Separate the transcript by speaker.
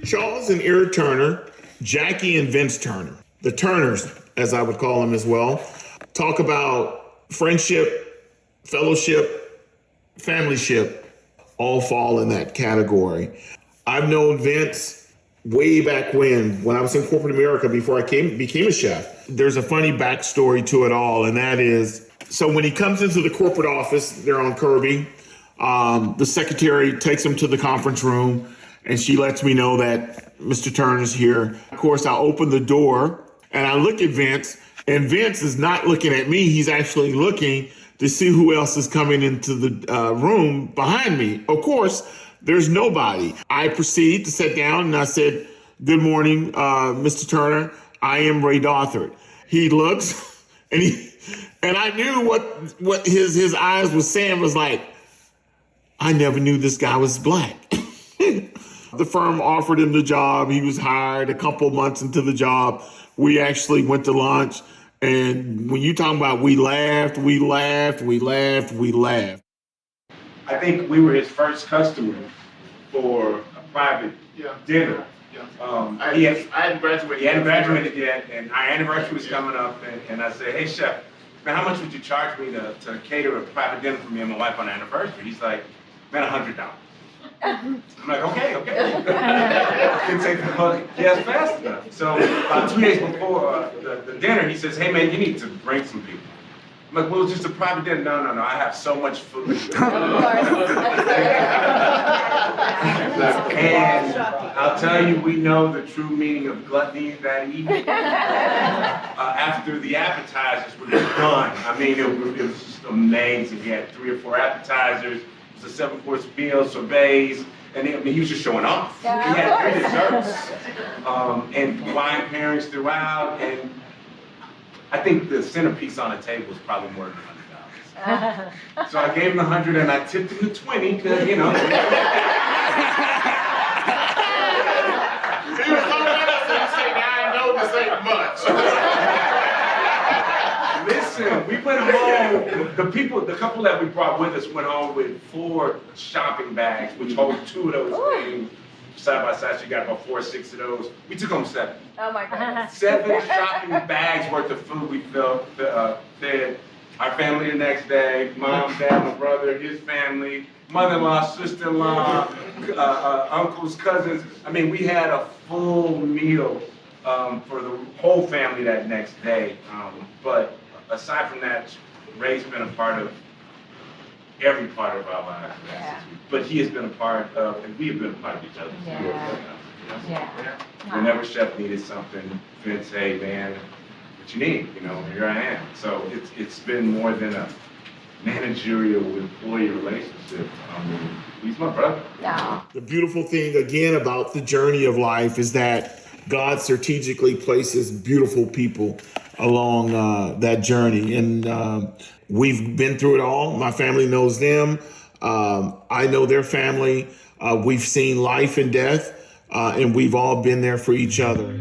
Speaker 1: Charles and Ira Turner, Jacki and Vince Turner, the Turners, as I would call them as well, talk about friendship, fellowship, familyship, all fall in that category. I've known Vince way back when I was in corporate America before I became a chef. There's a funny backstory to it all, and that is, so when he comes into the corporate office, they're on Kirby, the secretary takes him to the conference room, and she lets me know that Mr. Turner's here. Of course, I open the door, and I look at Vince, and Vince is not looking at me. He's actually looking to see who else is coming into the room behind me. Of course, there's nobody. I proceed to sit down, and I said, "Good morning, Mr. Turner. I am Ray Dothert." He looks, and I knew what his eyes was saying was like, I never knew this guy was black. The firm offered him the job. He was hired a couple months into the job. We actually went to lunch. And when you talk about we laughed.
Speaker 2: I think we were his first customer for a private dinner.
Speaker 1: I hadn't graduated.
Speaker 2: He hadn't graduated yet, and our anniversary was coming up, and I said, "Hey, chef, man, how much would you charge me to cater a private dinner for me and my wife on our anniversary?" He's like, "Man, $100." I'm like, okay. Can take the hook. Yes, fast enough. So about 2 days before the dinner, he says, "Hey, man, you need to bring some people." I'm like, "Well, it's just a private dinner." No, I have so much food. And I'll tell you, we know the true meaning of gluttony that evening. After the appetizers were done, I mean, it was just amazing. We had 3 or 4 appetizers. It was a 7-course meal, sorbets, and he was just showing off. He had 3 desserts and wine pairings throughout, and I think the centerpiece on the table was probably more than $100. So I gave him the 100 and I tipped him the 20 because, you know.
Speaker 1: He was coming at us and he said, "I know this ain't much."
Speaker 2: Listen, we went home, the couple that we brought with us went home with 4 shopping bags, which hold 2 of those things side by side, so you got about 4 or 6 of those. We took home 7.
Speaker 3: Oh my God.
Speaker 2: 7 shopping bags worth of food we fed our family the next day, mom, dad, my brother, his family, mother-in-law, sister-in-law, uncles, cousins. I mean, we had a full meal for the whole family that next day. But aside from that, Ray's been a part of every part of our lives.
Speaker 3: Yeah.
Speaker 2: But he has been a part of, and we have been a part of each other.
Speaker 3: Yeah.
Speaker 2: Whenever Chef needed something, Vince, "Hey man, what you need? You know, here I am." So it's been more than a managerial employee relationship. He's my brother.
Speaker 3: No.
Speaker 1: The beautiful thing, again, about the journey of life is that God strategically places beautiful people along that journey. And we've been through it all. My family knows them. I know their family. We've seen life and death, and we've all been there for each other.